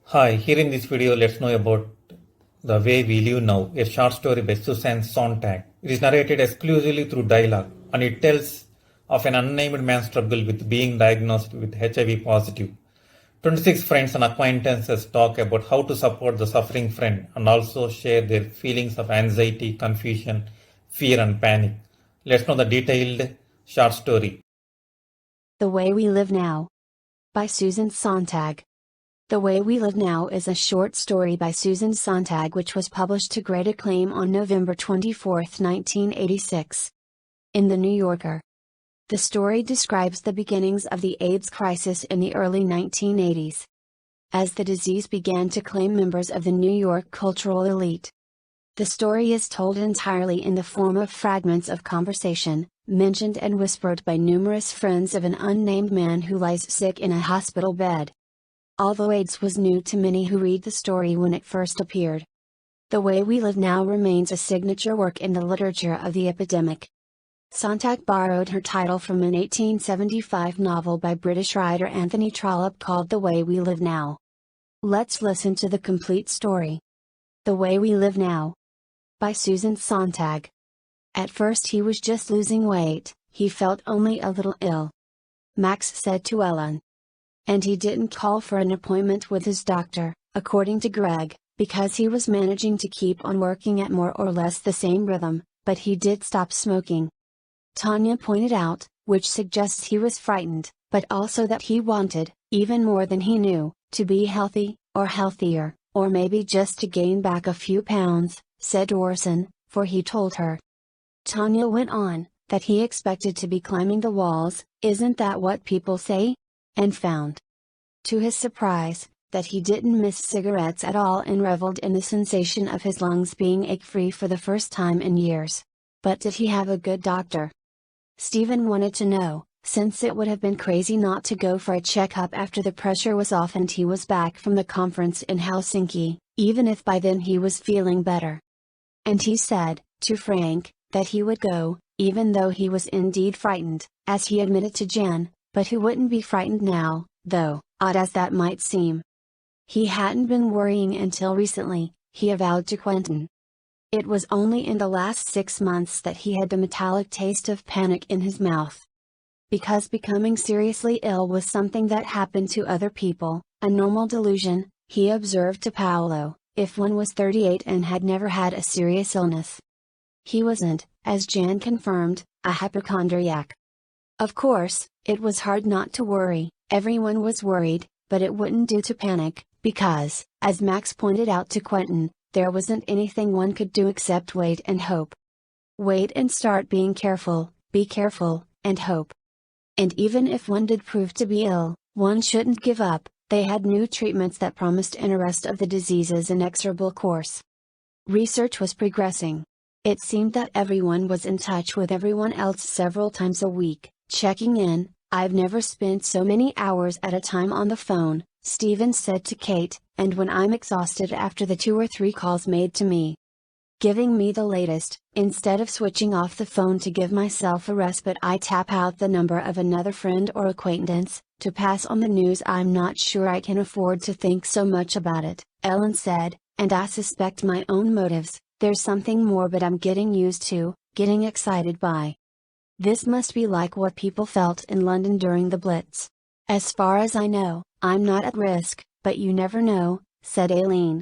Hi, here in this video, let's know about The Way We Live Now, a short story by Susan Sontag. It is narrated exclusively through dialogue, and it tells of an unnamed man's struggle with being diagnosed with HIV positive. 26 friends and acquaintances talk about how to support the suffering friend and also share their feelings of anxiety, confusion, fear, and panic. Let's know the detailed short story. The Way We Live Now by Susan Sontag. The Way We Live Now is a short story by Susan Sontag which was published to great acclaim on November 24, 1986. In The New Yorker. The story describes the beginnings of the AIDS crisis in the early 1980s. As the disease began to claim members of the New York cultural elite. The story is told entirely in the form of fragments of conversation, mentioned and whispered by numerous friends of an unnamed man who lies sick in a hospital bed. Although AIDS was new to many who read the story when it first appeared, The Way We Live Now remains a signature work in the literature of the epidemic. Sontag borrowed her title from an 1875 novel by British writer Anthony Trollope called The Way We Live Now. Let's listen to the complete story. The Way We Live Now by Susan Sontag. At first he was just losing weight, he felt only a little ill. Max said to Ellen. And he didn't call for an appointment with his doctor, according to Greg, because he was managing to keep on working at more or less the same rhythm, but he did stop smoking. Tanya pointed out, which suggests he was frightened, but also that he wanted, even more than he knew, to be healthy, or healthier, or maybe just to gain back a few pounds, said Orson, for he told her. Tanya went on, that he expected to be climbing the walls, isn't that what people say? And found, to his surprise, that he didn't miss cigarettes at all and reveled in the sensation of his lungs being ache-free for the first time in years. But did he have a good doctor? Stephen wanted to know, since it would have been crazy not to go for a checkup after the pressure was off and he was back from the conference in Helsinki, even if by then he was feeling better. And he said, to Frank, that he would go, even though he was indeed frightened, as he admitted to Jen, but who wouldn't be frightened now, though, odd as that might seem. He hadn't been worrying until recently, he avowed to Quentin. It was only in the last 6 months that he had the metallic taste of panic in his mouth. Because becoming seriously ill was something that happened to other people, a normal delusion, he observed to Paolo, if one was 38 and had never had a serious illness. He wasn't, as Jan confirmed, a hypochondriac. Of course, it was hard not to worry, everyone was worried, but it wouldn't do to panic, because, as Max pointed out to Quentin, there wasn't anything one could do except wait and hope. Wait and start being careful, be careful, and hope. And even if one did prove to be ill, one shouldn't give up, they had new treatments that promised an arrest of the disease's inexorable course. Research was progressing. It seemed that everyone was in touch with everyone else several times a week, checking in. I've never spent so many hours at a time on the phone, Stephen said to Kate, and when I'm exhausted after the 2 or 3 calls made to me. Giving me the latest, instead of switching off the phone to give myself a respite, I tap out the number of another friend or acquaintance, to pass on the news. I'm not sure I can afford to think so much about it, Ellen said, and I suspect my own motives. There's something more, but I'm getting used to, getting excited by. This must be like what people felt in London during the Blitz. As far as I know, I'm not at risk, but you never know, said Aileen.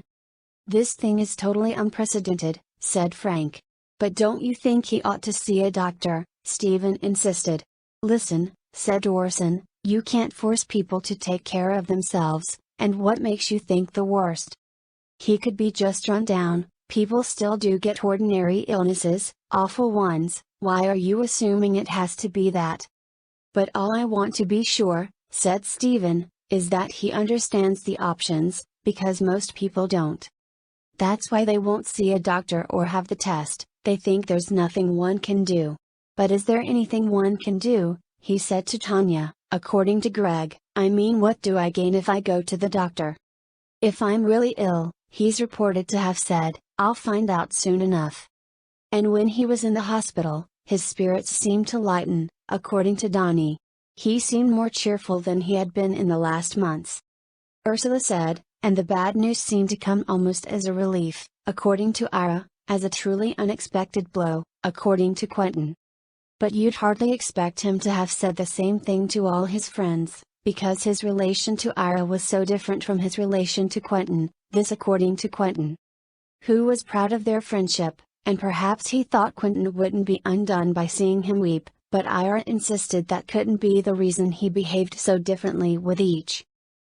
This thing is totally unprecedented, said Frank. But don't you think he ought to see a doctor? Stephen insisted. Listen, said Orson, you can't force people to take care of themselves, and what makes you think the worst? He could be just run down. People still do get ordinary illnesses, awful ones, why are you assuming it has to be that? But all I want to be sure, said Stephen, is that he understands the options, because most people don't. That's why they won't see a doctor or have the test, they think there's nothing one can do. But is there anything one can do? He said to Tanya, according to Greg, I mean, what do I gain if I go to the doctor? If I'm really ill, he's reported to have said, I'll find out soon enough. And when he was in the hospital, his spirits seemed to lighten, according to Donnie. He seemed more cheerful than he had been in the last months. Ursula said, and the bad news seemed to come almost as a relief, according to Ira, as a truly unexpected blow, according to Quentin. But you'd hardly expect him to have said the same thing to all his friends, because his relation to Ira was so different from his relation to Quentin, this according to Quentin, who was proud of their friendship, and perhaps he thought Quentin wouldn't be undone by seeing him weep, but Ira insisted that couldn't be the reason he behaved so differently with each.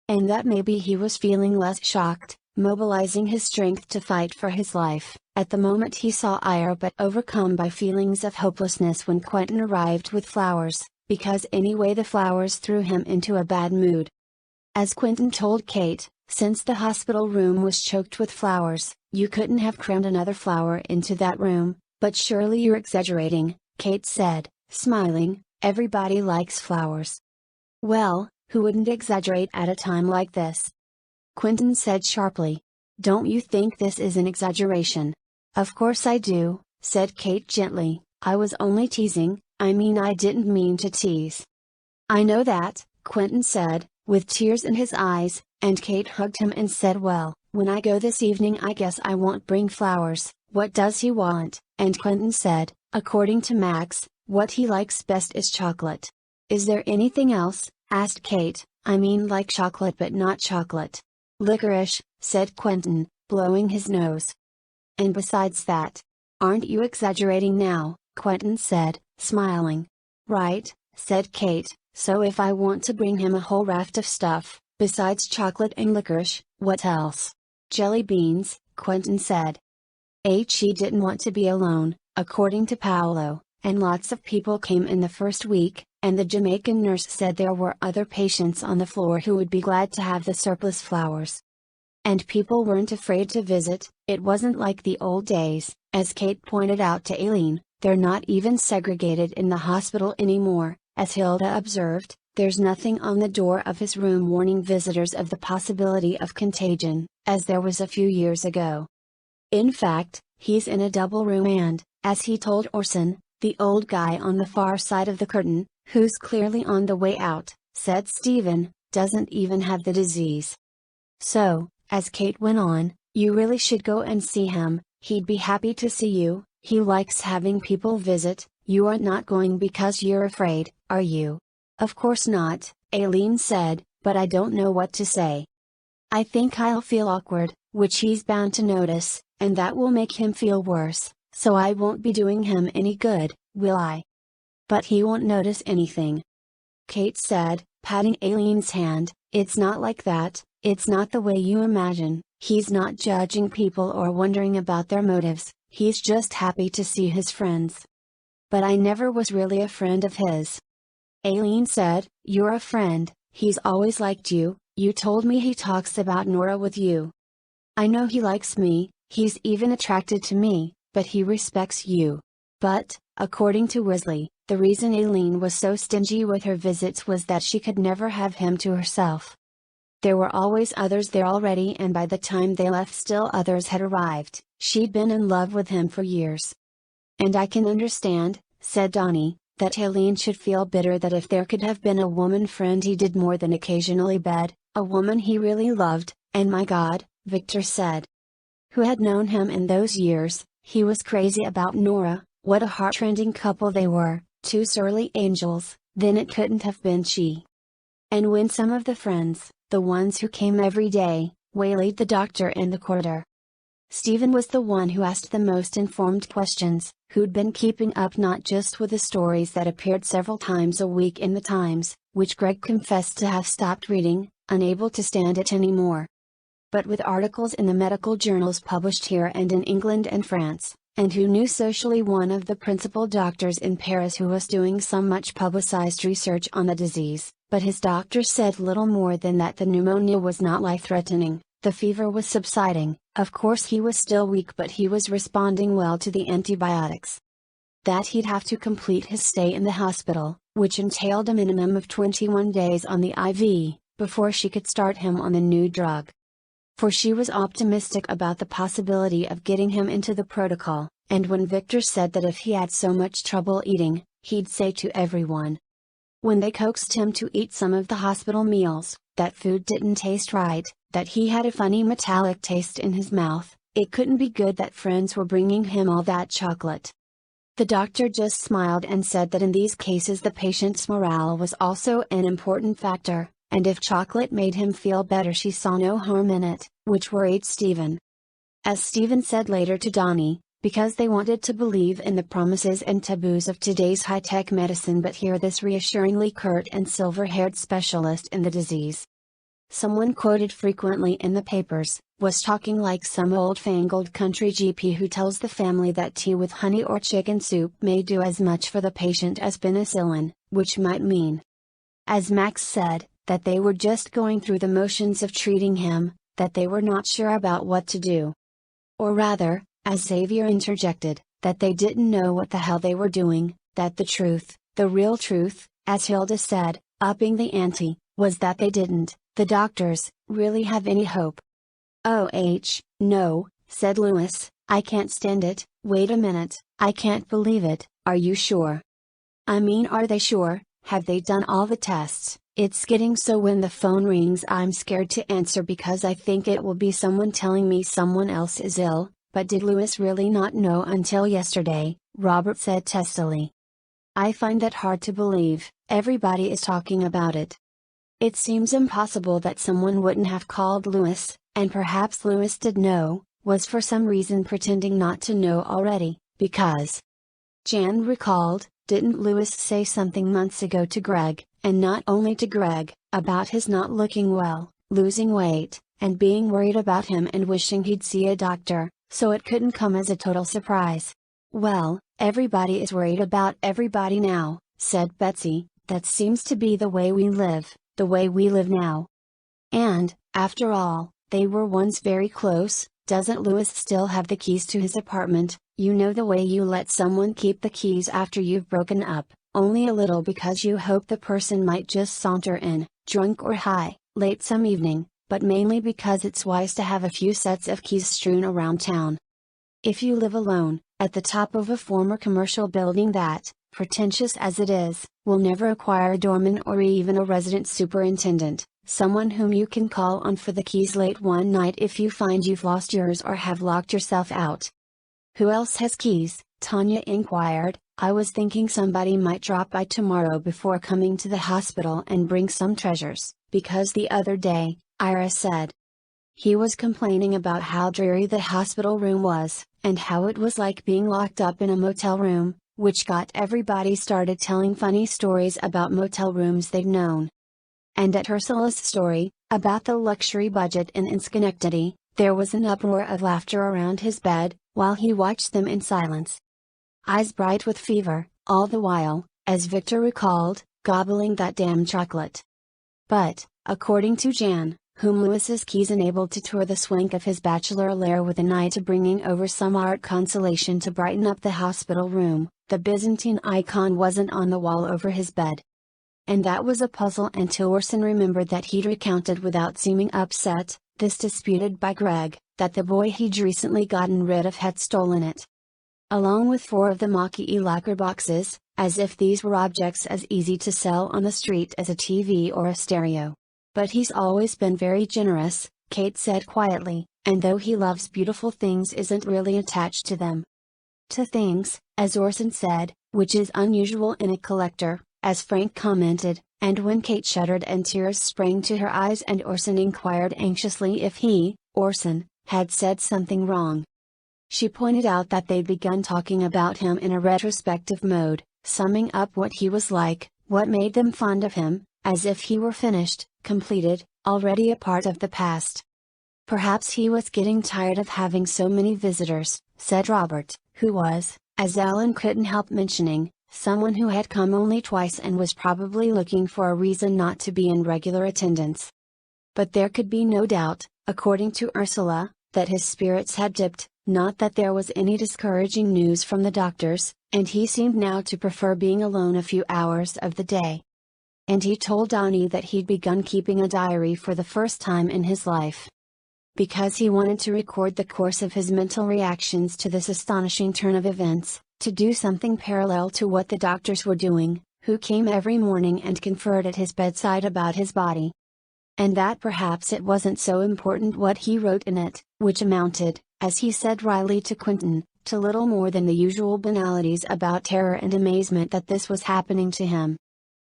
And that maybe he was feeling less shocked, mobilizing his strength to fight for his life, at the moment he saw Ira, but overcome by feelings of hopelessness when Quentin arrived with flowers, because anyway the flowers threw him into a bad mood. As Quentin told Kate, since the hospital room was choked with flowers, you couldn't have crammed another flower into that room, but surely you're exaggerating, Kate said, smiling, everybody likes flowers. Well, who wouldn't exaggerate at a time like this? Quentin said sharply. Don't you think this is an exaggeration? Of course I do, said Kate gently, I was only teasing, I didn't mean to tease. I know that, Quentin said, with tears in his eyes, and Kate hugged him and said, well, when I go this evening I guess I won't bring flowers. What does he want? And Quentin said, according to Max, what he likes best is chocolate. Is there anything else? Asked Kate. Like chocolate but not chocolate. Licorice, said Quentin, blowing his nose. And besides that? Aren't you exaggerating now? Quentin said, smiling. Right, said Kate, so if I want to bring him a whole raft of stuff, besides chocolate and licorice, what else? Jelly beans, Quentin said. He didn't want to be alone, according to Paolo, and lots of people came in the first week, and the Jamaican nurse said there were other patients on the floor who would be glad to have the surplus flowers. And people weren't afraid to visit, it wasn't like the old days, as Kate pointed out to Aileen, they're not even segregated in the hospital anymore, as Hilda observed, there's nothing on the door of his room warning visitors of the possibility of contagion, as there was a few years ago. In fact, he's in a double room and, as he told Orson, the old guy on the far side of the curtain, who's clearly on the way out, said Stephen, doesn't even have the disease. So, as Kate went on, you really should go and see him, he'd be happy to see you, he likes having people visit, you are not going because you're afraid, are you? Of course not, Aileen said, but I don't know what to say. I think I'll feel awkward, which he's bound to notice, and that will make him feel worse, so I won't be doing him any good, will I? But he won't notice anything. Kate said, patting Aileen's hand, it's not like that, it's not the way you imagine, he's not judging people or wondering about their motives, he's just happy to see his friends. But I never was really a friend of his. Aileen said, you're a friend, he's always liked you, you told me he talks about Nora with you. I know he likes me, he's even attracted to me, but he respects you. But, according to Wesley, the reason Aileen was so stingy with her visits was that she could never have him to herself. There were always others there already, and by the time they left still others had arrived, she'd been in love with him for years. And I can understand, said Donnie, that Aileen should feel bitter that if there could have been a woman friend he did more than occasionally bed, a woman he really loved, and my God, Victor said. Who had known him in those years, he was crazy about Nora, what a heart-rending couple they were, two surly angels, then it couldn't have been she. And when some of the friends, the ones who came every day, waylaid the doctor in the corridor. Stephen was the one who asked the most informed questions, who'd been keeping up not just with the stories that appeared several times a week in the Times, which Greg confessed to have stopped reading, unable to stand it anymore, but with articles in the medical journals published here and in England and France, and who knew socially one of the principal doctors in Paris who was doing some much publicized research on the disease, but his doctor said little more than that the pneumonia was not life-threatening, the fever was subsiding, of course he was still weak but he was responding well to the antibiotics. That he'd have to complete his stay in the hospital, which entailed a minimum of 21 days on the IV, before she could start him on the new drug. For she was optimistic about the possibility of getting him into the protocol, and when Victor said that if he had so much trouble eating, he'd say to everyone, when they coaxed him to eat some of the hospital meals, that food didn't taste right, that he had a funny metallic taste in his mouth. It couldn't be good that friends were bringing him all that chocolate. The doctor just smiled and said that in these cases the patient's morale was also an important factor, and if chocolate made him feel better she saw no harm in it, which worried Stephen. As Stephen said later to Donnie, because they wanted to believe in the promises and taboos of today's high-tech medicine but hear this reassuringly curt and silver-haired specialist in the disease. Someone quoted frequently in the papers, was talking like some old-fangled country GP who tells the family that tea with honey or chicken soup may do as much for the patient as penicillin, which might mean, as Max said, that they were just going through the motions of treating him, that they were not sure about what to do. Or rather, as Xavier interjected, that they didn't know what the hell they were doing, that the truth, the real truth, as Hilda said, upping the ante, was that they didn't, the doctors, really have any hope. No, said Louis, I can't stand it. Wait a minute, I can't believe it. Are you sure? I mean, are they sure? Have they done all the tests? It's getting so when the phone rings I'm scared to answer because I think it will be someone telling me someone else is ill. But did Louis really not know until yesterday? Robert said testily. I find that hard to believe. Everybody is talking about it. It seems impossible that someone wouldn't have called Louis, and perhaps Louis did know, was for some reason pretending not to know already, because Jan recalled, didn't Louis say something months ago to Greg, and not only to Greg, about his not looking well, losing weight, and being worried about him and wishing he'd see a doctor, so it couldn't come as a total surprise. Well, everybody is worried about everybody now, said Betsy, that seems to be the way we live, the way we live now. And, after all, they were once very close. Doesn't Louis still have the keys to his apartment? You know the way you let someone keep the keys after you've broken up, only a little because you hope the person might just saunter in, drunk or high, late some evening, but mainly because it's wise to have a few sets of keys strewn around town. If you live alone, at the top of a former commercial building that, pretentious as it is, will never acquire a doorman or even a resident superintendent, someone whom you can call on for the keys late one night if you find you've lost yours or have locked yourself out. Who else has keys? Tanya inquired. I was thinking somebody might drop by tomorrow before coming to the hospital and bring some treasures, because the other day, Ira said, he was complaining about how dreary the hospital room was, and how it was like being locked up in a motel room, which got everybody started telling funny stories about motel rooms they'd known. And at Ursula's story, about the luxury budget in Schenectady, there was an uproar of laughter around his bed, while he watched them in silence. Eyes bright with fever, all the while, as Victor recalled, gobbling that damn chocolate. But, according to Jan, whom Louis's keys enabled to tour the swank of his bachelor lair with an eye to bringing over some art consolation to brighten up the hospital room, the Byzantine icon wasn't on the wall over his bed. And that was a puzzle until Orson remembered that he'd recounted without seeming upset, this disputed by Greg, that the boy he'd recently gotten rid of had stolen it. Along with 4 of the Maki-E lacquer boxes, as if these were objects as easy to sell on the street as a TV or a stereo. But he's always been very generous, Kate said quietly, and though he loves beautiful things isn't really attached to them. To things, as Orson said, which is unusual in a collector, as Frank commented, and when Kate shuddered and tears sprang to her eyes and Orson inquired anxiously if he, Orson, had said something wrong. She pointed out that they'd begun talking about him in a retrospective mode, summing up what he was like, what made them fond of him, as if he were finished, completed, already a part of the past. Perhaps he was getting tired of having so many visitors, said Robert, who was, as Ellen couldn't help mentioning, someone who had come only twice and was probably looking for a reason not to be in regular attendance. But there could be no doubt, according to Ursula, that his spirits had dipped, not that there was any discouraging news from the doctors, and he seemed now to prefer being alone a few hours of the day. And he told Donnie that he'd begun keeping a diary for the first time in his life. Because he wanted to record the course of his mental reactions to this astonishing turn of events, to do something parallel to what the doctors were doing, who came every morning and conferred at his bedside about his body. and that perhaps it wasn't so important what he wrote in it, which amounted, as he said wryly to Quentin, to little more than the usual banalities about terror and amazement that this was happening to him.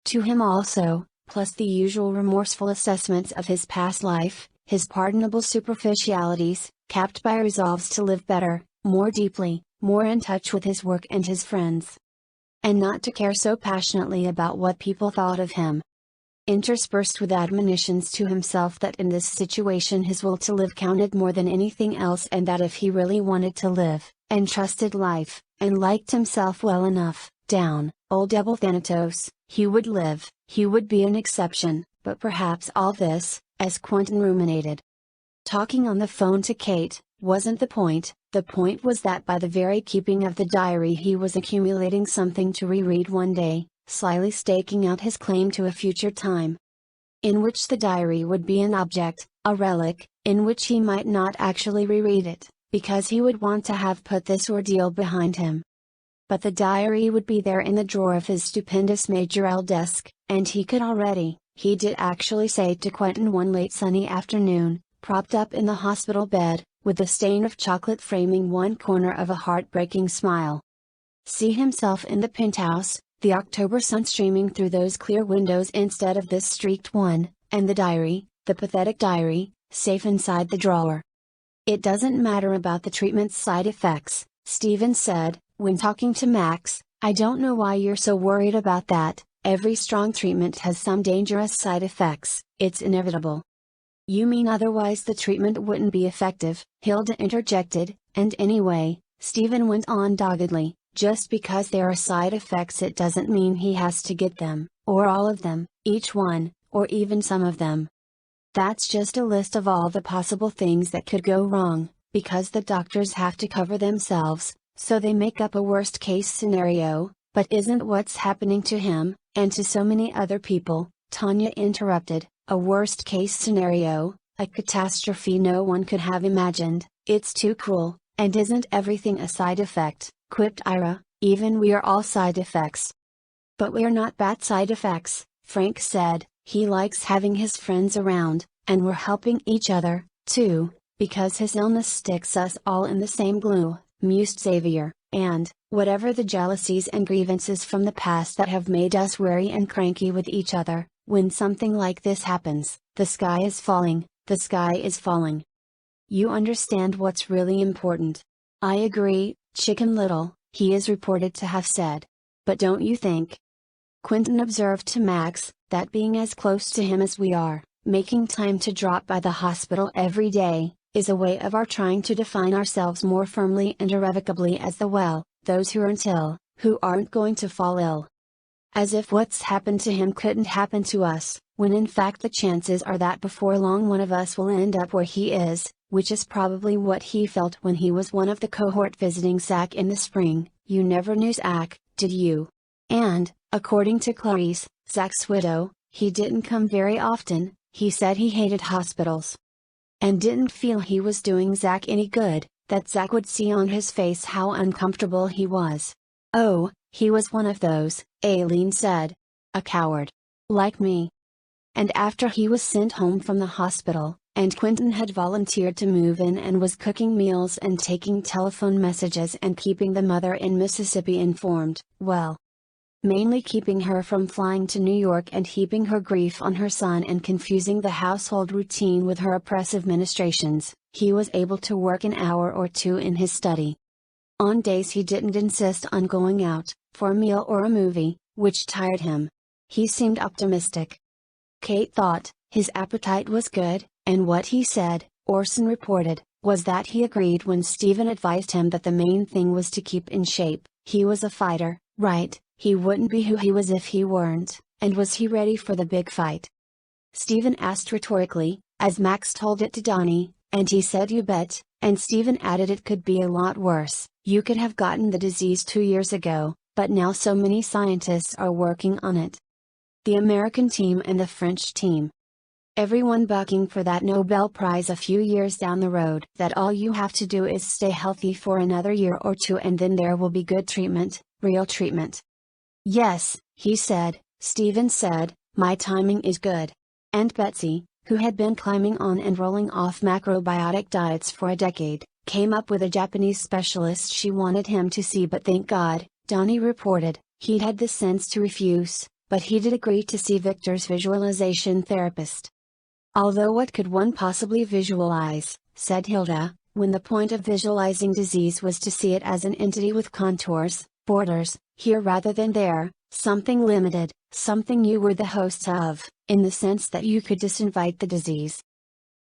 To him also, plus the usual remorseful assessments of his past life, his pardonable superficialities, capped by resolves to live better, more deeply, more in touch with his work and his friends. And not to care so passionately about what people thought of him. Interspersed with admonitions to himself that in this situation his will to live counted more than anything else, and that if he really wanted to live, and trusted life, and liked himself well enough, down, old devil Thanatos, he would live, he would be an exception, but perhaps all this, as Quentin ruminated, talking on the phone to Kate, wasn't the point was that by the very keeping of the diary he was accumulating something to reread one day, slyly staking out his claim to a future time, in which the diary would be an object, a relic, in which he might not actually reread it, because he would want to have put this ordeal behind him. But the diary would be there in the drawer of his stupendous Major desk, and he did actually say to Quentin one late sunny afternoon, propped up in the hospital bed, with the stain of chocolate framing one corner of a heartbreaking smile. See himself in the penthouse, the October sun streaming through those clear windows instead of this streaked one, and the diary, the pathetic diary, safe inside the drawer. It doesn't matter about the treatment's side effects, Stephen said, when talking to Max. I don't know why you're so worried about that. Every strong treatment has some dangerous side effects, it's inevitable. You mean otherwise the treatment wouldn't be effective, Hilda interjected, and anyway, Stephen went on doggedly, just because there are side effects it doesn't mean he has to get them, or all of them, each one, or even some of them. That's just a list of all the possible things that could go wrong, because the doctors have to cover themselves, so they make up a worst case scenario. But isn't what's happening to him, and to so many other people, Tanya interrupted, a worst case scenario, a catastrophe no one could have imagined? It's too cruel, and isn't everything a side effect, quipped Ira, even we're all side effects. But we're not bad side effects, Frank said, he likes having his friends around, and we're helping each other, too, because his illness sticks us all in the same glue, mused Xavier. And, whatever the jealousies and grievances from the past that have made us wary and cranky with each other, when something like this happens, the sky is falling, the sky is falling. You understand what's really important. I agree, Chicken Little, he is reported to have said. But don't you think, Quentin observed to Max, that being as close to him as we are, making time to drop by the hospital every day, is a way of our trying to define ourselves more firmly and irrevocably as those who aren't ill, who aren't going to fall ill. As if what's happened to him couldn't happen to us, when in fact the chances are that before long one of us will end up where he is, which is probably what he felt when he was one of the cohort visiting Zach in the spring. You never knew Zach, did you? And, according to Clarice, Zach's widow, he didn't come very often. He said he hated hospitals. And didn't feel he was doing Zach any good, that Zach would see on his face how uncomfortable he was. Oh, he was one of those, Aileen said. A coward. Like me. And after he was sent home from the hospital, and Quentin had volunteered to move in and was cooking meals and taking telephone messages and keeping the mother in Mississippi informed, well, mainly keeping her from flying to New York and heaping her grief on her son and confusing the household routine with her oppressive ministrations, he was able to work an hour or two in his study. On days he didn't insist on going out, for a meal or a movie, which tired him. He seemed optimistic. Kate thought, his appetite was good, and what he said, Orson reported, was that he agreed when Stephen advised him that the main thing was to keep in shape. He was a fighter, right? He wouldn't be who he was if he weren't, and was he ready for the big fight? Stephen asked rhetorically, as Max told it to Donnie, and he said you bet, and Stephen added it could be a lot worse. You could have gotten the disease 2 years ago, but now so many scientists are working on it. The American team and the French team. Everyone bucking for that Nobel Prize a few years down the road. That all you have to do is stay healthy for another year or two and then there will be good treatment, real treatment. Yes, he said, Stephen said, my timing is good. And Betsy, who had been climbing on and rolling off macrobiotic diets for a decade, came up with a Japanese specialist she wanted him to see, but thank God, Donnie reported, he'd had the sense to refuse, but he did agree to see Victor's visualization therapist. Although what could one possibly visualize, said Hilda, when the point of visualizing disease was to see it as an entity with contours, borders, here rather than there, something limited, something you were the host of, in the sense that you could disinvite the disease.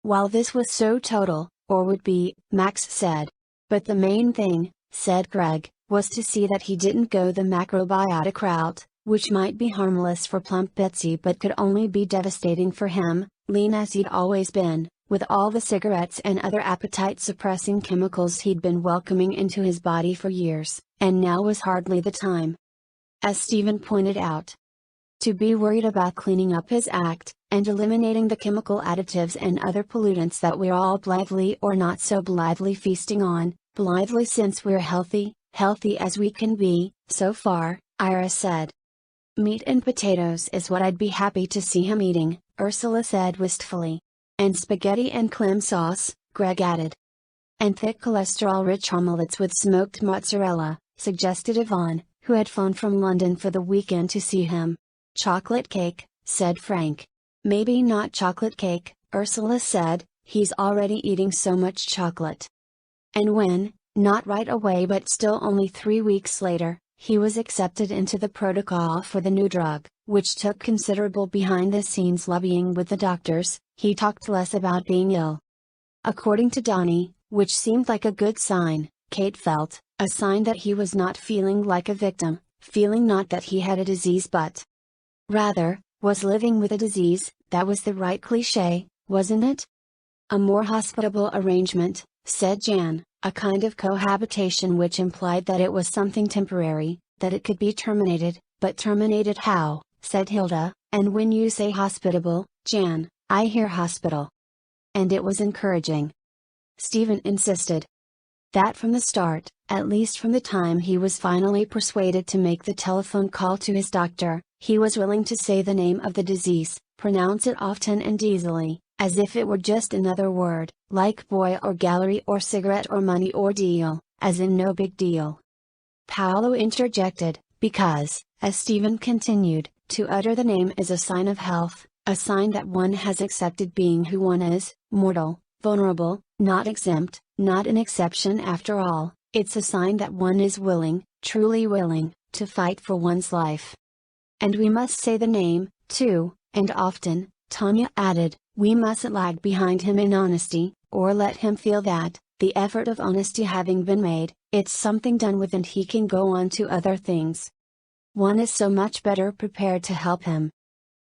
While this was so total, or would be, Max said. But the main thing, said Greg, was to see that he didn't go the macrobiotic route, which might be harmless for plump Betsy but could only be devastating for him, lean as he'd always been, with all the cigarettes and other appetite-suppressing chemicals he'd been welcoming into his body for years, and now was hardly the time. As Stephen pointed out, to be worried about cleaning up his act, and eliminating the chemical additives and other pollutants that we're all blithely or not so blithely feasting on, blithely since we're healthy as we can be, so far, Ira said. Meat and potatoes is what I'd be happy to see him eating, Ursula said wistfully. And spaghetti and clam sauce, Greg added. And thick cholesterol-rich omelettes with smoked mozzarella, suggested Yvonne, who had phoned from London for the weekend to see him. Chocolate cake, said Frank. Maybe not chocolate cake, Ursula said, he's already eating so much chocolate. And when, not right away but still only 3 weeks later, he was accepted into the protocol for the new drug, which took considerable behind-the-scenes lobbying with the doctors, he talked less about being ill. According to Donnie, which seemed like a good sign, Kate felt, a sign that he was not feeling like a victim, feeling not that he had a disease but rather, was living with a disease. That was the right cliché, wasn't it? A more hospitable arrangement, said Jan, a kind of cohabitation which implied that it was something temporary, that it could be terminated, but terminated how, said Hilda, and when you say hospitable, Jan, I hear hospital. And it was encouraging. Stephen insisted that from the start, at least from the time he was finally persuaded to make the telephone call to his doctor, he was willing to say the name of the disease, pronounce it often and easily, as if it were just another word, like boy or gallery or cigarette or money or deal, as in no big deal. Paolo interjected, because, as Stephen continued, to utter the name is a sign of health, a sign that one has accepted being who one is, mortal, vulnerable, not exempt, not an exception after all, it's a sign that one is willing, truly willing, to fight for one's life. And we must say the name, too, and often, Tanya added, we mustn't lag behind him in honesty, or let him feel that, the effort of honesty having been made, it's something done with and he can go on to other things. One is so much better prepared to help him.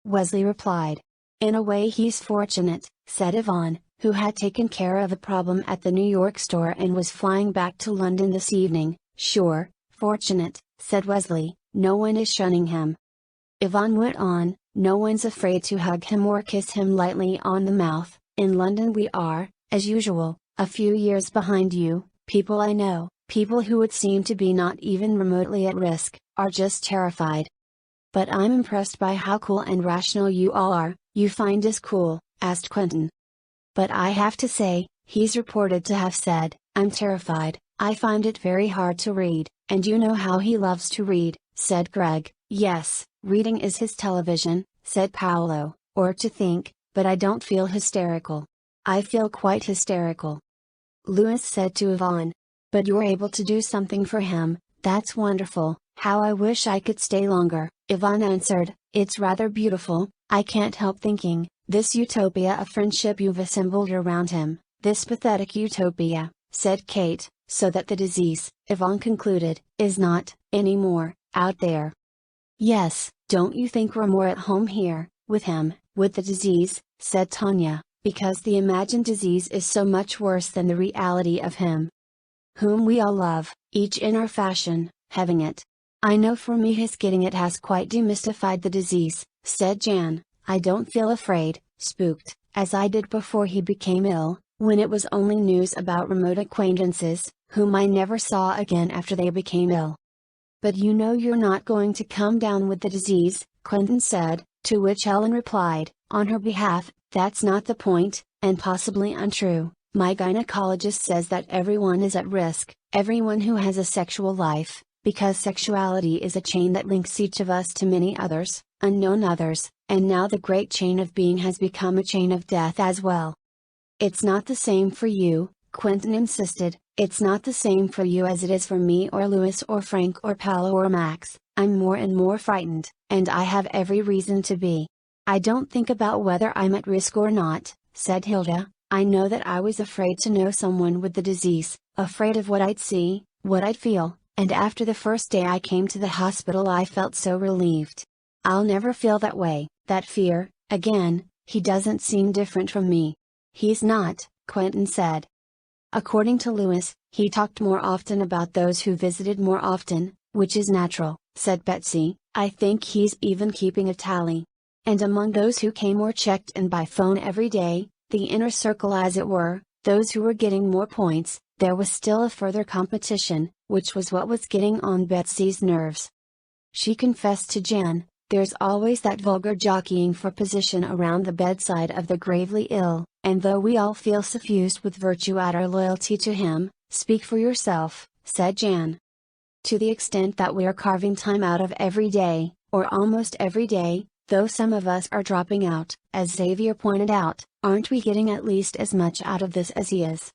Wesley replied. In a way he's fortunate, said Yvonne, who had taken care of a problem at the New York store and was flying back to London this evening. Sure, fortunate, said Wesley, no one is shunning him. Yvonne went on, no one's afraid to hug him or kiss him lightly on the mouth. In London we are, as usual, a few years behind you. People I know, people who would seem to be not even remotely at risk, are just terrified. But I'm impressed by how cool and rational you all are. You find us cool? Asked Quentin. But I have to say, he's reported to have said, I'm terrified, I find it very hard to read, and you know how he loves to read, said Greg. Yes, reading is his television, said Paolo, or to think, but I don't feel hysterical. I feel quite hysterical. Louis said to Yvonne. But you're able to do something for him, that's wonderful. How I wish I could stay longer, Yvonne answered. It's rather beautiful, I can't help thinking, this utopia of friendship you've assembled around him, this pathetic utopia, said Kate, so that the disease, Yvonne concluded, is not, anymore, out there. Yes, don't you think we're more at home here, with him, with the disease, said Tanya, because the imagined disease is so much worse than the reality of him, whom we all love, each in our fashion, having it. I know for me his getting it has quite demystified the disease, said Jan. I don't feel afraid, spooked, as I did before he became ill, when it was only news about remote acquaintances, whom I never saw again after they became ill. But you know you're not going to come down with the disease, Quentin said, to which Ellen replied, on her behalf, That's not the point, and possibly untrue. My gynecologist says that everyone is at risk, everyone who has a sexual life, because sexuality is a chain that links each of us to many others, unknown others, and now the great chain of being has become a chain of death as well. It's not the same for you, Quentin insisted. It's not the same for you as it is for me or Louis or Frank or Paolo or Max. I'm more and more frightened, and I have every reason to be. I don't think about whether I'm at risk or not, said Hilda. I know that I was afraid to know someone with the disease, afraid of what I'd see, what I'd feel, and after the first day I came to the hospital I felt so relieved. I'll never feel that way, that fear, again. He doesn't seem different from me. He's not, Quentin said. According to Louis, he talked more often about those who visited more often, which is natural, said Betsy. I think he's even keeping a tally. And among those who came or checked in by phone every day, the inner circle as it were, those who were getting more points, there was still a further competition, which was what was getting on Betsy's nerves. She confessed to Jan, there's always that vulgar jockeying for position around the bedside of the gravely ill, and though we all feel suffused with virtue at our loyalty to him, speak for yourself, said Jan. To the extent that we're carving time out of every day, or almost every day, though some of us are dropping out, as Xavier pointed out, aren't we getting at least as much out of this as he is?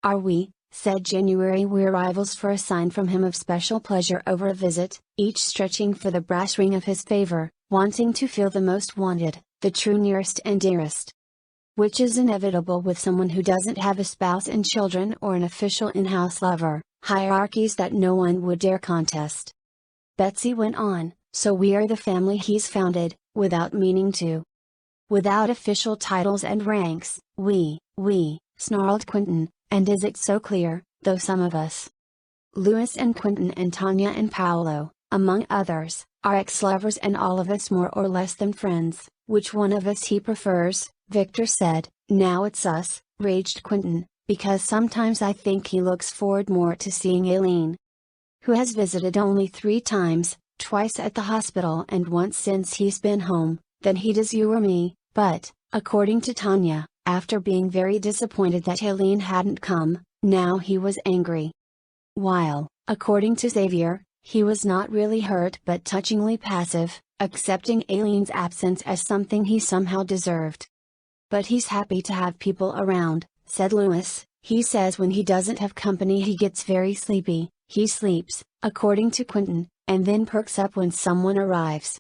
Are we, said January. We're rivals for a sign from him of special pleasure over a visit, each stretching for the brass ring of his favor, wanting to feel the most wanted, the true nearest and dearest. Which is inevitable with someone who doesn't have a spouse and children or an official in-house lover, hierarchies that no one would dare contest. Betsy went on, so we are the family he's founded, without meaning to. Without official titles and ranks, we, snarled Quentin, and is it so clear, though some of us? Louis and Quentin and Tanya and Paolo, among others, are ex-lovers and all of us more or less than friends. Which one of us he prefers, Victor said. Now it's us, raged Quentin, because sometimes I think he looks forward more to seeing Aileen. Who has visited only 3 times, twice at the hospital and once since he's been home, than he does you or me, but, according to Tanya, after being very disappointed that Aileen hadn't come, now he was angry. While, according to Xavier, he was not really hurt but touchingly passive, accepting Aileen's absence as something he somehow deserved. But he's happy to have people around, said Louis. He says when he doesn't have company he gets very sleepy. He sleeps, according to Quentin, and then perks up when someone arrives.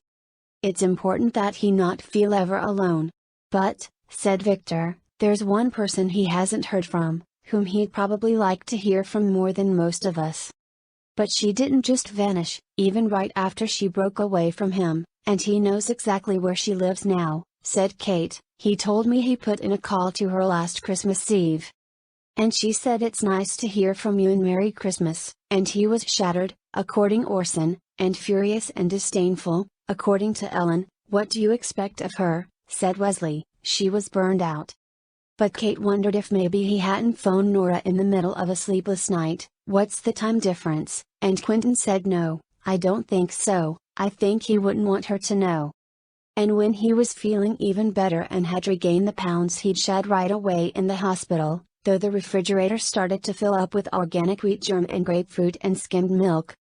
It's important that he not feel ever alone. But, said Victor, there's one person he hasn't heard from, whom he'd probably like to hear from more than most of us. But she didn't just vanish, even right after she broke away from him, and he knows exactly where she lives now, said Kate. He told me he put in a call to her last Christmas Eve. And she said it's nice to hear from you and Merry Christmas, and he was shattered, according Orson, and furious and disdainful, according to Ellen. What do you expect of her, said Wesley, she was burned out. But Kate wondered if maybe he hadn't phoned Nora in the middle of a sleepless night. What's the time difference? And Quentin said no, I don't think so, I think he wouldn't want her to know. And when he was feeling even better and had regained the pounds he'd shed right away in the hospital, though the refrigerator started to fill up with organic wheat germ and grapefruit and skimmed milk.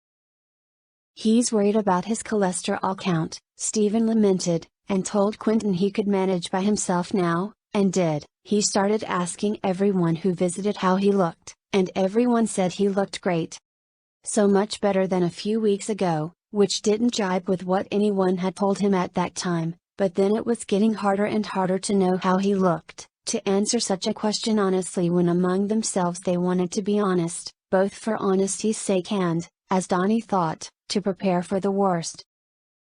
He's worried about his cholesterol count, Stephen lamented, and told Quentin he could manage by himself now, and did. He started asking everyone who visited how he looked, and everyone said he looked great. So much better than a few weeks ago, which didn't jibe with what anyone had told him at that time, but then it was getting harder and harder to know how he looked, to answer such a question honestly when among themselves they wanted to be honest, both for honesty's sake and, as Donnie thought, to prepare for the worst.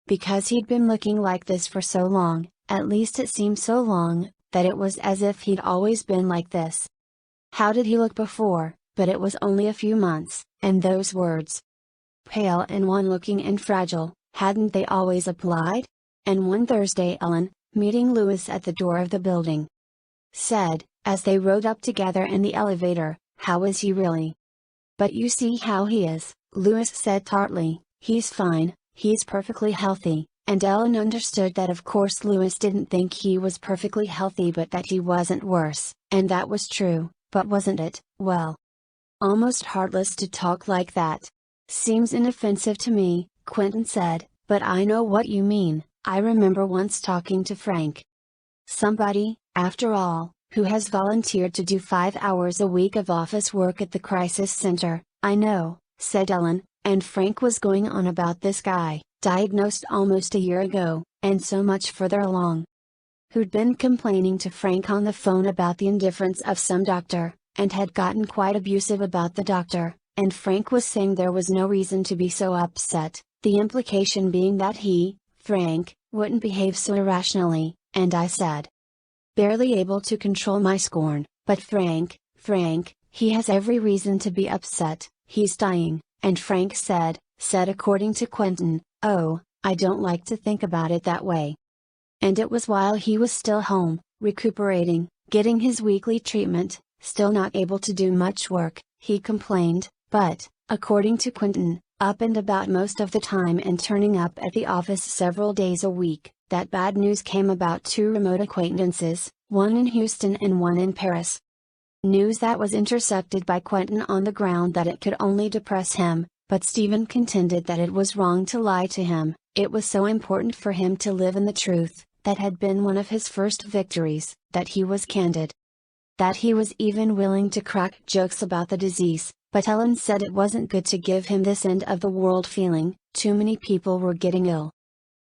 Because he'd been looking like this for so long, at least it seemed so long, that it was as if he'd always been like this. How did he look before? But it was only a few months, and those words, pale and wan-looking and fragile, hadn't they always applied? And one Thursday Ellen, meeting Louis at the door of the building, said, as they rode up together in the elevator, how is he really? But you see how he is, Louis said tartly. He's fine, he's perfectly healthy, and Ellen understood that of course Louis didn't think he was perfectly healthy but that he wasn't worse, and that was true, but wasn't it? Well, almost heartless to talk like that. Seems inoffensive to me, Quentin said, but I know what you mean. I remember once talking to Frank. Somebody, after all, who has volunteered to do 5 hours a week of office work at the crisis center. I know, said Ellen, and Frank was going on about this guy, diagnosed almost a year ago, and so much further along. Who'd been complaining to Frank on the phone about the indifference of some doctor, and had gotten quite abusive about the doctor, and Frank was saying there was no reason to be so upset, the implication being that he, Frank, wouldn't behave so irrationally, and I said, barely able to control my scorn, but Frank, he has every reason to be upset, he's dying, and Frank said according to Quentin, oh, I don't like to think about it that way. And it was while he was still home, recuperating, getting his weekly treatment, still not able to do much work, he complained, but, according to Quentin, up and about most of the time and turning up at the office several days a week, that bad news came about 2 remote acquaintances, one in Houston and one in Paris. News that was intercepted by Quentin on the ground that it could only depress him, but Stephen contended that it was wrong to lie to him. It was so important for him to live in the truth, that had been one of his first victories, that he was candid. That he was even willing to crack jokes about the disease, but Ellen said it wasn't good to give him this end of the world feeling, too many people were getting ill.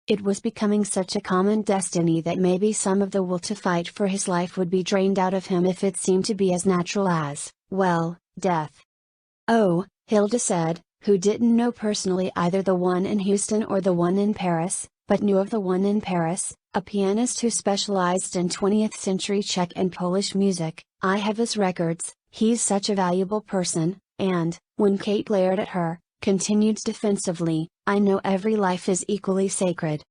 It was becoming such a common destiny that maybe some of the will to fight for his life would be drained out of him if it seemed to be as natural as, well, death. Oh, Hilda said, who didn't know personally either the one in Houston or the one in Paris, but knew of the one in Paris, a pianist who specialized in 20th century Czech and Polish music. I have his records, he's such a valuable person, and, when Kate glared at her, continued defensively, I know every life is equally sacred.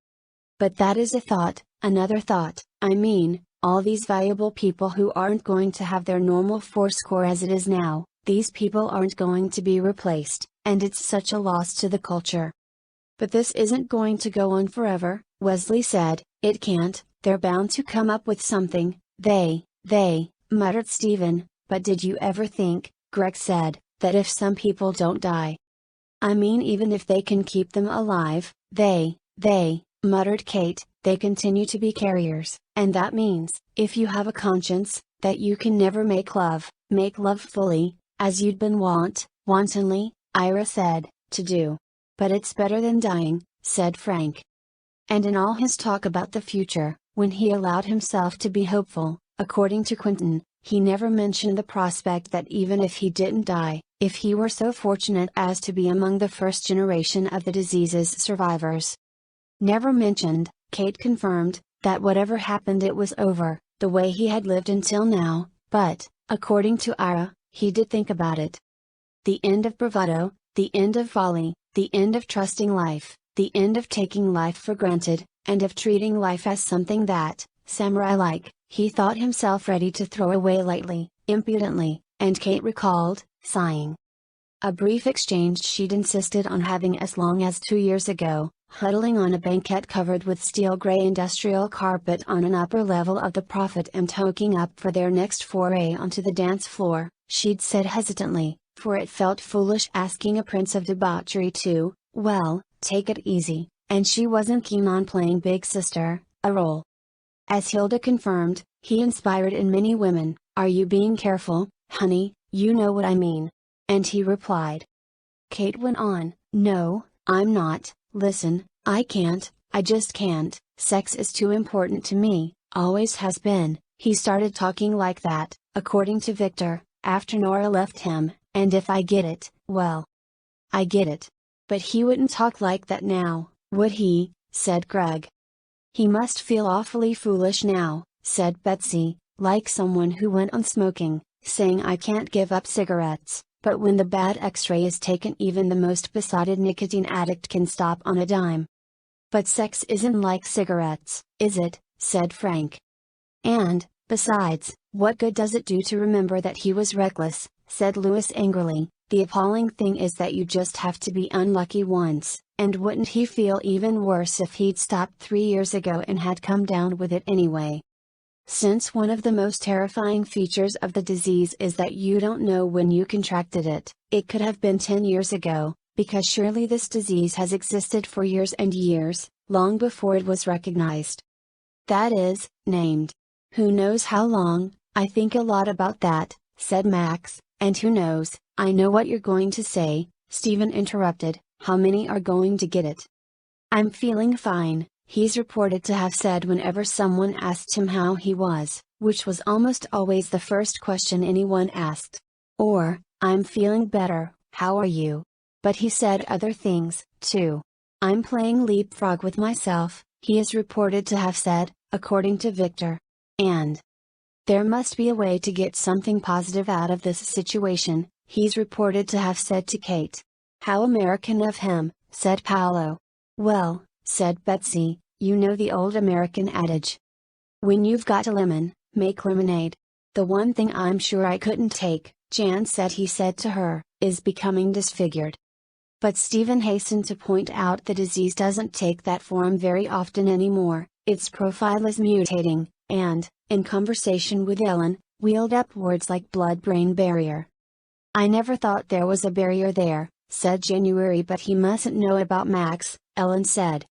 But that is a thought, another thought, I mean, all these valuable people who aren't going to have their normal fourscore as it is now, these people aren't going to be replaced, and it's such a loss to the culture. But this isn't going to go on forever, Wesley said, it can't, they're bound to come up with something, they, muttered Stephen, but did you ever think, Greg said, that if some people don't die? I mean even if they can keep them alive, they, muttered Kate, they continue to be carriers, and that means, if you have a conscience, that you can never make love fully, as you'd been wantonly, Ira said, to do. But it's better than dying, said Frank. And in all his talk about the future, when he allowed himself to be hopeful, according to Quentin, he never mentioned the prospect that even if he didn't die, if he were so fortunate as to be among the first generation of the disease's survivors. Never mentioned, Kate confirmed, that whatever happened it was over, the way he had lived until now, but, according to Ira, he did think about it. The end of bravado, the end of folly, the end of trusting life, the end of taking life for granted, and of treating life as something that, samurai-like, he thought himself ready to throw away lightly, impudently, and Kate recalled, sighing. A brief exchange she'd insisted on having as long as 2 years ago, huddling on a banquette covered with steel gray industrial carpet on an upper level of the Prophet and toking up for their next foray onto the dance floor, she'd said hesitantly, for it felt foolish asking a prince of debauchery to, well, take it easy, and she wasn't keen on playing big sister, a role. As Hilda confirmed, he inspired in many women, are you being careful, honey, you know what I mean. And he replied. Kate went on, no, I'm not, listen, I just can't, sex is too important to me, always has been. He started talking like that, according to Victor, after Nora left him, and if I get it, well. I get it. But he wouldn't talk like that now, would he, said Greg. He must feel awfully foolish now, said Betsy, like someone who went on smoking, saying I can't give up cigarettes, but when the bad X-ray is taken even the most besotted nicotine addict can stop on a dime. But sex isn't like cigarettes, is it, said Frank. And, besides, what good does it do to remember that he was reckless, said Louis angrily, the appalling thing is that you just have to be unlucky once, and wouldn't he feel even worse if he'd stopped 3 years ago and had come down with it anyway? Since one of the most terrifying features of the disease is that you don't know when you contracted it, it could have been 10 years ago, because surely this disease has existed for years and years, long before it was recognized. That is, named. Who knows how long? I think a lot about that, said Max, and who knows, I know what you're going to say, Stephen interrupted, how many are going to get it? I'm feeling fine, he's reported to have said whenever someone asked him how he was, which was almost always the first question anyone asked. Or, I'm feeling better, how are you? But he said other things, too. I'm playing leapfrog with myself, he is reported to have said, according to Victor. And there must be a way to get something positive out of this situation, he's reported to have said to Kate. How American of him, said Paolo. Well, said Betsy, you know the old American adage. When you've got a lemon, make lemonade. The one thing I'm sure I couldn't take, Jan said he said to her, is becoming disfigured. But Stephen hastened to point out the disease doesn't take that form very often anymore, its profile is mutating, and, in conversation with Ellen, wheeled up words like blood-brain barrier. I never thought there was a barrier there, said January, but he mustn't know about Max, Ellen said.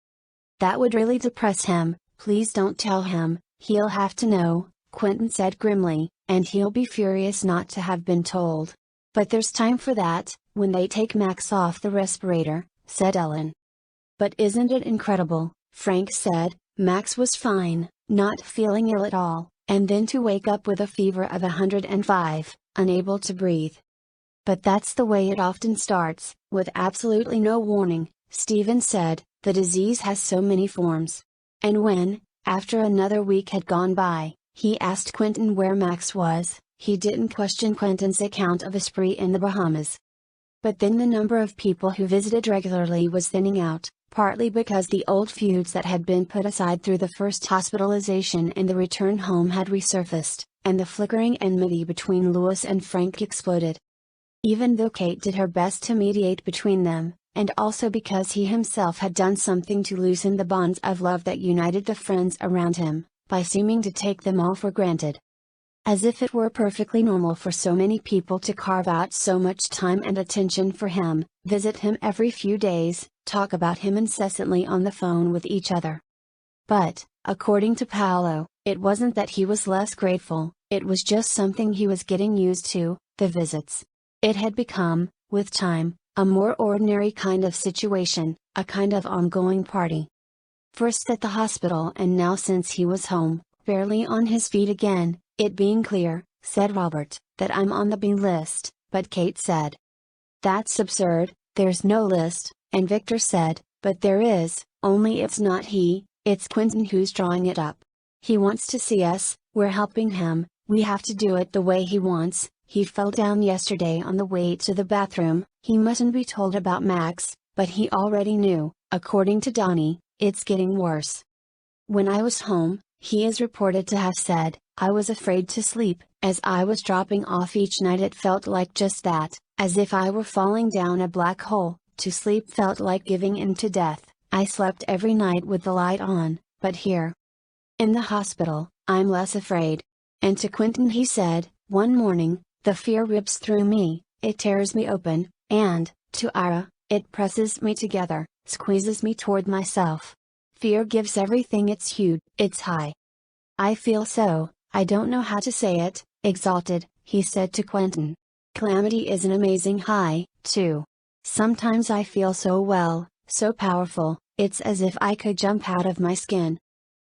That would really depress him, please don't tell him, he'll have to know, Quentin said grimly, and he'll be furious not to have been told. But there's time for that, when they take Max off the respirator, said Ellen. But isn't it incredible, Frank said, Max was fine, not feeling ill at all, and then to wake up with a fever of 105, unable to breathe. But that's the way it often starts, with absolutely no warning, Stephen said, the disease has so many forms. And when, after another week had gone by, he asked Quentin where Max was, he didn't question Quentin's account of a spree in the Bahamas. But then the number of people who visited regularly was thinning out, partly because the old feuds that had been put aside through the first hospitalization and the return home had resurfaced, and the flickering enmity between Louis and Frank exploded. Even though Kate did her best to mediate between them, and also because he himself had done something to loosen the bonds of love that united the friends around him, by seeming to take them all for granted. As if it were perfectly normal for so many people to carve out so much time and attention for him, visit him every few days, talk about him incessantly on the phone with each other. But, according to Paolo, it wasn't that he was less grateful, it was just something he was getting used to, the visits. It had become, with time, a more ordinary kind of situation, a kind of ongoing party. First at the hospital and now since he was home, barely on his feet again, it being clear, said Robert, that I'm on the B list, but Kate said. That's absurd, there's no list, and Victor said, but there is, only it's not he, it's Quentin who's drawing it up. He wants to see us, we're helping him, we have to do it the way he wants. He fell down yesterday on the way to the bathroom, he mustn't be told about Max, but he already knew, according to Donnie, it's getting worse. When I was home, he is reported to have said, I was afraid to sleep, as I was dropping off each night it felt like just that, as if I were falling down a black hole, to sleep felt like giving in to death, I slept every night with the light on, but here. In the hospital, I'm less afraid. And to Quentin he said, one morning, the fear rips through me, it tears me open, and, to Ira, it presses me together, squeezes me toward myself. Fear gives everything its hue, its high. I feel so, I don't know how to say it, exalted, he said to Quentin. Calamity is an amazing high, too. Sometimes I feel so well, so powerful, it's as if I could jump out of my skin.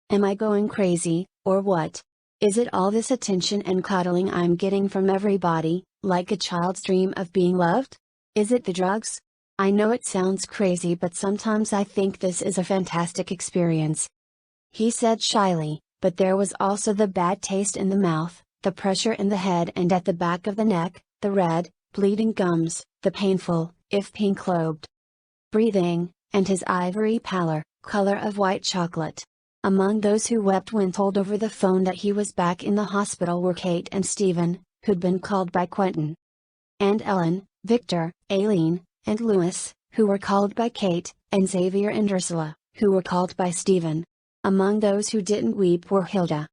Am I going crazy, or what? Is it all this attention and coddling I'm getting from everybody, like a child's dream of being loved? Is it the drugs? I know it sounds crazy, but sometimes I think this is a fantastic experience. He said shyly, but there was also the bad taste in the mouth, the pressure in the head and at the back of the neck, the red, bleeding gums, the painful, if pink-lobed breathing, and his ivory pallor, color of white chocolate. Among those who wept when told over the phone that he was back in the hospital were Kate and Stephen, who'd been called by Quentin. And Ellen, Victor, Aileen, and Louis, who were called by Kate, and Xavier and Ursula, who were called by Stephen. Among those who didn't weep were Hilda,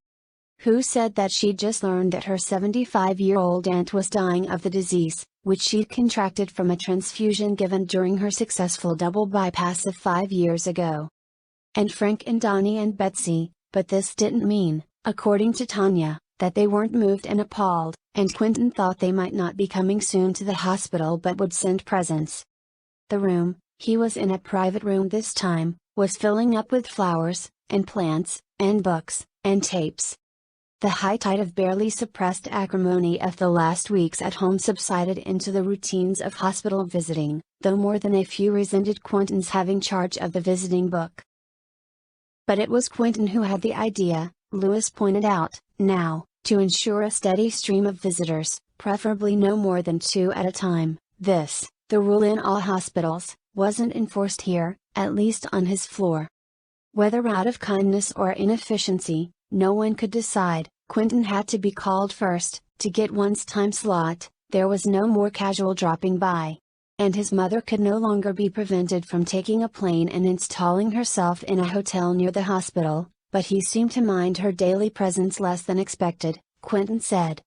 who said that she'd just learned that her 75-year-old aunt was dying of the disease, which she'd contracted from a transfusion given during her successful double bypass of 5 years ago. And Frank and Donnie and Betsy, but this didn't mean, according to Tanya, that they weren't moved and appalled, and Quentin thought they might not be coming soon to the hospital but would send presents. The room, he was in a private room this time, was filling up with flowers, and plants, and books, and tapes. The high tide of barely suppressed acrimony of the last weeks at home subsided into the routines of hospital visiting, though more than a few resented Quentin's having charge of the visiting book. But it was Quentin who had the idea, Lewis pointed out, now, to ensure a steady stream of visitors, preferably no more than 2 at a time. This, the rule in all hospitals, wasn't enforced here, at least on his floor. Whether out of kindness or inefficiency, no one could decide. Quentin had to be called first, to get one's time slot. There was no more casual dropping by. And his mother could no longer be prevented from taking a plane and installing herself in a hotel near the hospital, but he seemed to mind her daily presence less than expected. Quentin said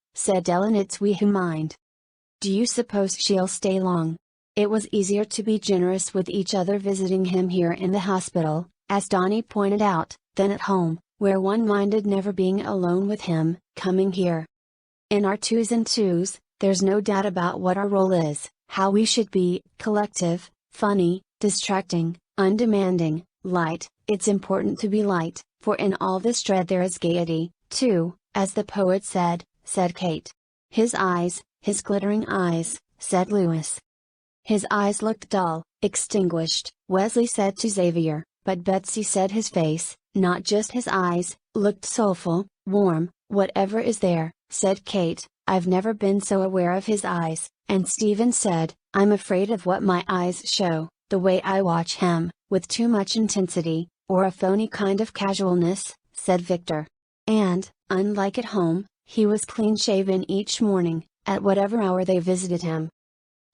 Ellen, it's we who mind. Do you suppose she'll stay long? It was easier to be generous with each other visiting him here in the hospital, as Donnie pointed out, than at home, where one minded never being alone with him. Coming here, in our 2s and 2s, there's no doubt about what our role is, how we should be: collective, funny, distracting, undemanding, light. It's important to be light, for in all this dread there is gaiety, too, as the poet said Kate. His eyes, his glittering eyes, said Lewis. His eyes looked dull, extinguished, Wesley said to Xavier, but Betsy said his face, not just his eyes, looked soulful, warm. Whatever is there, said Kate, I've never been so aware of his eyes, and Stephen said, I'm afraid of what my eyes show, the way I watch him, with too much intensity, or a phony kind of casualness, said Victor. And, unlike at home, he was clean-shaven each morning, at whatever hour they visited him.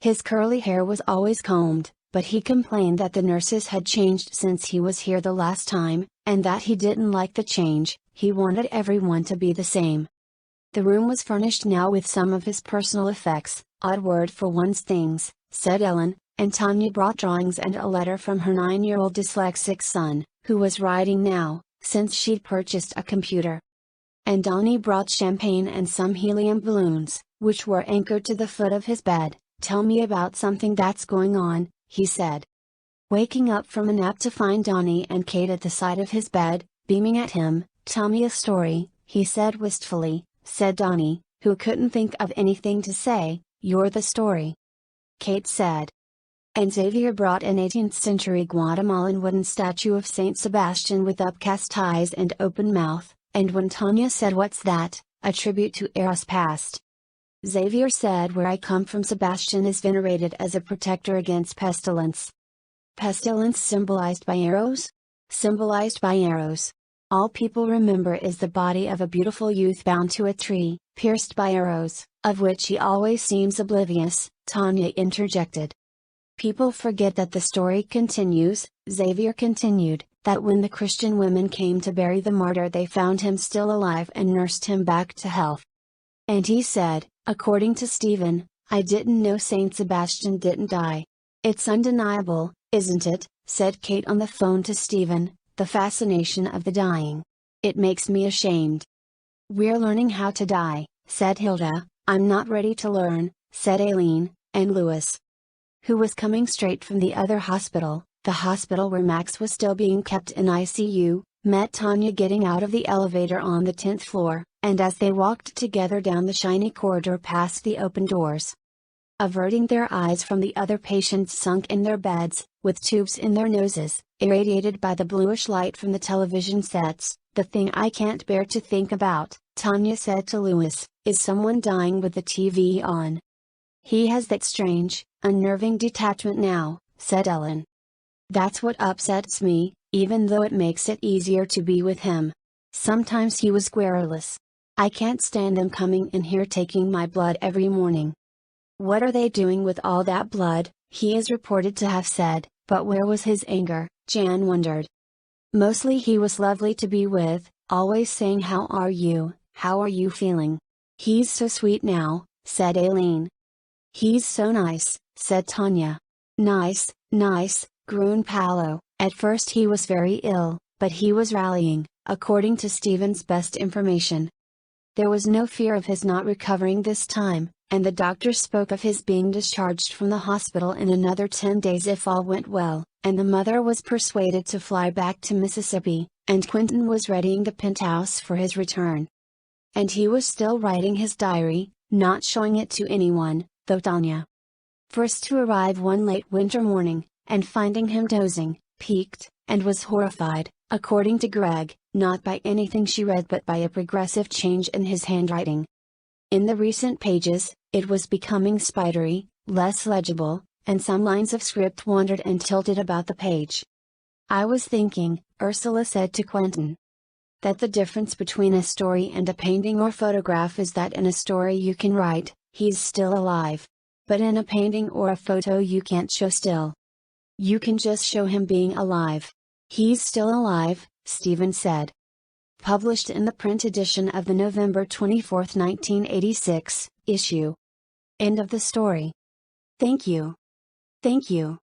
His curly hair was always combed, but he complained that the nurses had changed since he was here the last time, and that he didn't like the change. He wanted everyone to be the same. The room was furnished now with some of his personal effects, odd word for one's things, said Ellen, and Tanya brought drawings and a letter from her 9-year-old dyslexic son, who was writing now, since she'd purchased a computer. And Donnie brought champagne and some helium balloons, which were anchored to the foot of his bed. Tell me about something that's going on, he said. Waking up from a nap to find Donnie and Kate at the side of his bed, beaming at him. Tell me a story, he said wistfully. Said Donnie, who couldn't think of anything to say. You're the story. Kate said. And Xavier brought an 18th-century Guatemalan wooden statue of Saint Sebastian with upcast eyes and open mouth, and when Tanya said what's that, a tribute to eras past. Xavier said where I come from Sebastian is venerated as a protector against pestilence. Pestilence symbolized by arrows? Symbolized by arrows. All people remember is the body of a beautiful youth bound to a tree, pierced by arrows, of which he always seems oblivious, Tanya interjected. People forget that the story continues, Xavier continued, that when the Christian women came to bury the martyr they found him still alive and nursed him back to health. And he said, according to Stephen, I didn't know Saint Sebastian didn't die. It's undeniable, isn't it, said Kate on the phone to Stephen. The fascination of the dying. It makes me ashamed. We're learning how to die, said Hilda. I'm not ready to learn, said Aileen, and Lewis, who was coming straight from the other hospital, the hospital where Max was still being kept in ICU, met Tanya getting out of the elevator on the 10th floor, and as they walked together down the shiny corridor past the open doors, averting their eyes from the other patients sunk in their beds, with tubes in their noses, irradiated by the bluish light from the television sets. The thing I can't bear to think about, Tanya said to Lewis, is someone dying with the TV on. He has that strange, unnerving detachment now, said Ellen. That's what upsets me, even though it makes it easier to be with him. Sometimes he was querulous. I can't stand them coming in here taking my blood every morning. What are they doing with all that blood? He is reported to have said, But where was his anger, Jan wondered. Mostly he was lovely to be with, always saying how are you feeling? He's so sweet now, said Aileen. He's so nice, said Tanya. Nice, groaned Paolo. At first he was very ill, but he was rallying, according to Stephen's best information. There was no fear of his not recovering this time, and the doctor spoke of his being discharged from the hospital in another 10 days if all went well, and the mother was persuaded to fly back to Mississippi, and Quentin was readying the penthouse for his return. And he was still writing his diary, not showing it to anyone, though Tanya. First to arrive one late winter morning, and finding him dozing, piqued, and was horrified, according to Greg, not by anything she read but by a progressive change in his handwriting. In the recent pages, it was becoming spidery, less legible, and some lines of script wandered and tilted about the page. I was thinking, Ursula said to Quentin, that the difference between a story and a painting or photograph is that in a story you can write, he's still alive. But in a painting or a photo you can't show still. You can just show him being alive. He's still alive, Stephen said. Published in the print edition of the November 24, 1986, issue. End of the story. Thank you. Thank you.